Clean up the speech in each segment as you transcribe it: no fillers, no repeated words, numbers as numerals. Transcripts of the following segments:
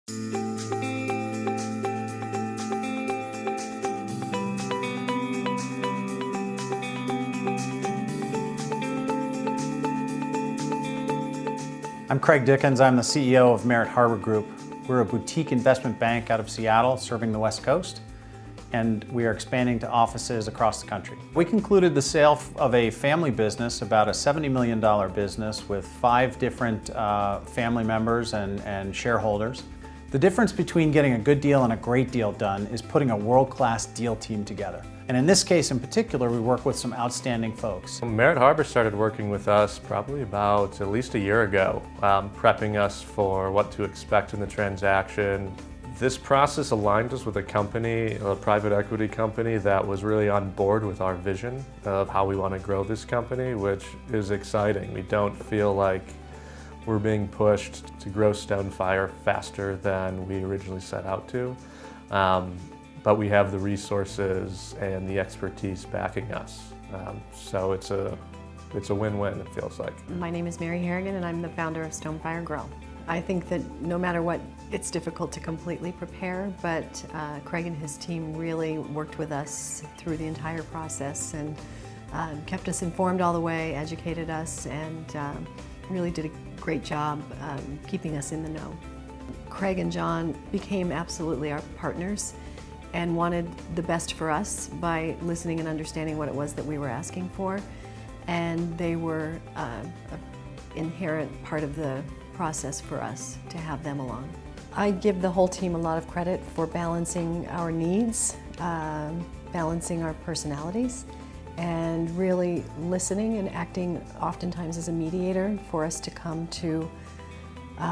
I'm Craig Dickens. I'm the CEO of Merritt Harbor Group. We're a boutique investment bank out of Seattle serving the West Coast, and we are expanding to offices across the country. We concluded the sale of a family business, about a $70 million business with 5 different family members and shareholders. The difference between getting a good deal and a great deal done is putting a world-class deal team together. And in this case in particular, we work with some outstanding folks. Merritt Harbor started working with us probably about at least a year ago, prepping us for what to expect in the transaction. This process aligned us with a company, a private equity company that was really on board with our vision of how we want to grow this company, which is exciting. We don't feel like we're being pushed to grow Stonefire faster than we originally set out to. But we have the resources and the expertise backing us. So it's a win-win, it feels like. My name is Mary Harrigan and I'm the founder of Stonefire Grow. I think that no matter what, it's difficult to completely prepare, but Craig and his team really worked with us through the entire process and kept us informed all the way, educated us, and really did a great job keeping us in the know. Craig and John became absolutely our partners and wanted the best for us by listening and understanding what it was that we were asking for. And they were an inherent part of the process for us to have them along. I give the whole team a lot of credit for balancing our needs, balancing our personalities, and really listening and acting oftentimes as a mediator for us to come to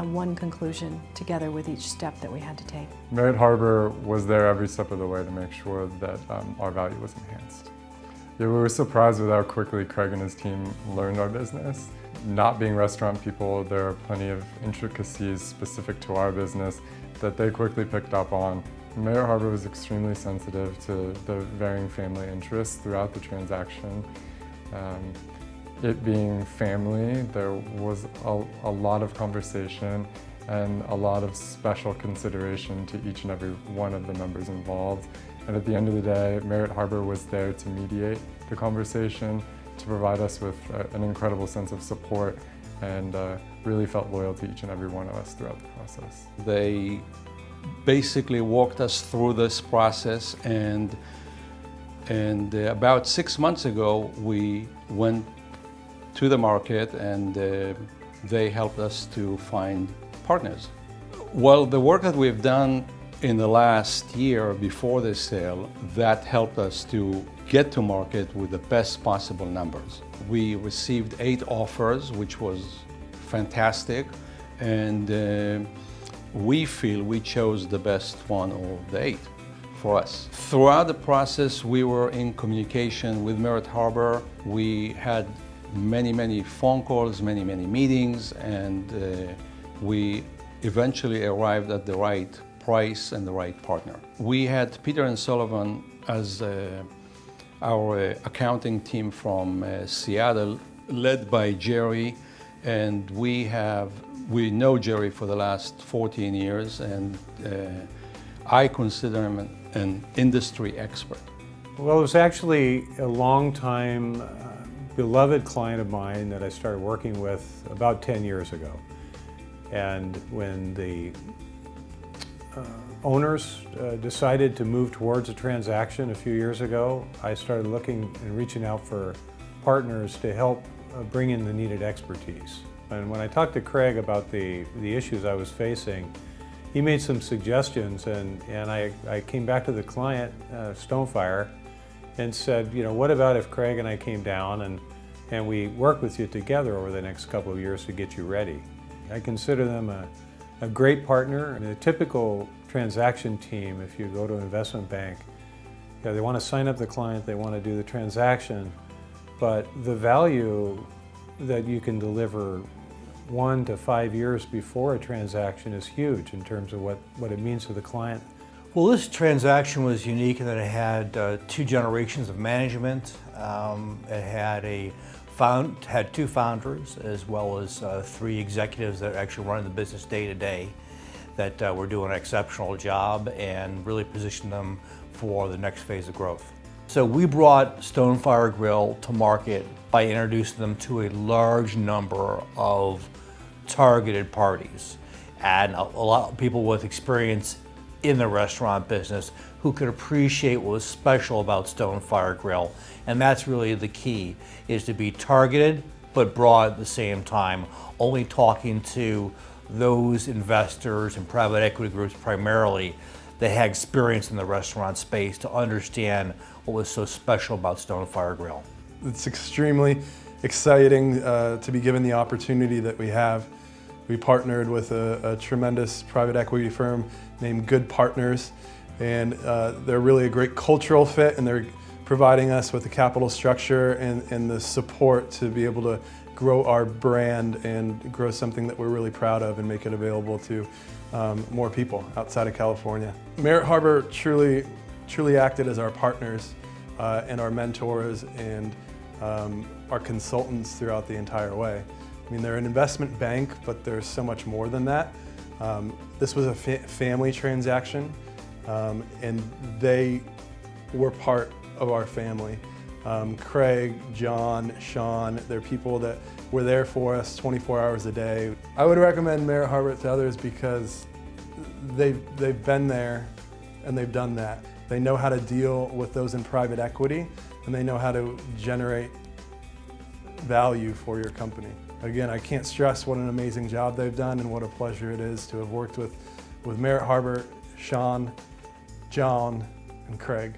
one conclusion together with each step that we had to take. Merritt Harbor was there every step of the way to make sure that our value was enhanced. Yeah, we were surprised with how quickly Craig and his team learned our business. Not being restaurant people, there are plenty of intricacies specific to our business that they quickly picked up on. Merritt Harbor was extremely sensitive to the varying family interests throughout the transaction. It being family, there was a lot of conversation and a lot of special consideration to each and every one of the members involved. And at the end of the day, Merritt Harbor was there to mediate the conversation, to provide us with an incredible sense of support, and really felt loyal to each and every one of us throughout the process. They basically walked us through this process, and about 6 months ago, we went to the market and they helped us to find partners. Well, the work that we've done in the last year before the sale, that helped us to get to market with the best possible numbers. We received 8 offers, which was fantastic, and we feel we chose the best one of the 8 for us. Throughout the process, we were in communication with Merritt Harbor. We had many phone calls, many meetings, and we eventually arrived at the right price and the right partner. We had Peter & Sullivan as our accounting team from Seattle, led by Jerry, and we know Jerry for the last 14 years, and I consider him an industry expert. Well, it was actually a long time beloved client of mine that I started working with about 10 years ago. And when the owners decided to move towards a transaction a few years ago, I started looking and reaching out for partners to help bring in the needed expertise. And when I talked to Craig about the issues I was facing, he made some suggestions, and I came back to the client, Stonefire, and said, you know, what about if Craig and I came down and we work with you together over the next couple of years to get you ready? I consider them a great partner. The typical transaction team, if you go to an investment bank, they want to sign up the client, they want to do the transaction, but the value that you can deliver 1 to 5 years before a transaction is huge in terms of what it means to the client. Well, this transaction was unique in that it had 2 generations of management. It had 2 founders as well as 3 executives that are actually running the business day to day. that we're doing an exceptional job and really position them for the next phase of growth. So we brought Stonefire Grill to market by introducing them to a large number of targeted parties and a lot of people with experience in the restaurant business who could appreciate what was special about Stonefire Grill. And that's really the key, is to be targeted but broad at the same time, only talking to those investors and private equity groups primarily that had experience in the restaurant space to understand what was so special about Stonefire Grill. It's extremely exciting to be given the opportunity that we have. We partnered with a tremendous private equity firm named Good Partners, and they're really a great cultural fit, and they're providing us with the capital structure and the support to be able to grow our brand and grow something that we're really proud of and make it available to more people outside of California. Merritt Harbor truly acted as our partners and our mentors and our consultants throughout the entire way. I mean, they're an investment bank, but there's so much more than that. This was a family transaction, and they were part of our family. Craig, John, Sean, they're people that were there for us 24 hours a day. I would recommend Merritt Harbor to others because they've been there and they've done that. They know how to deal with those in private equity, and they know how to generate value for your company. Again, I can't stress what an amazing job they've done and what a pleasure it is to have worked with Merritt Harbor, Sean, John, and Craig.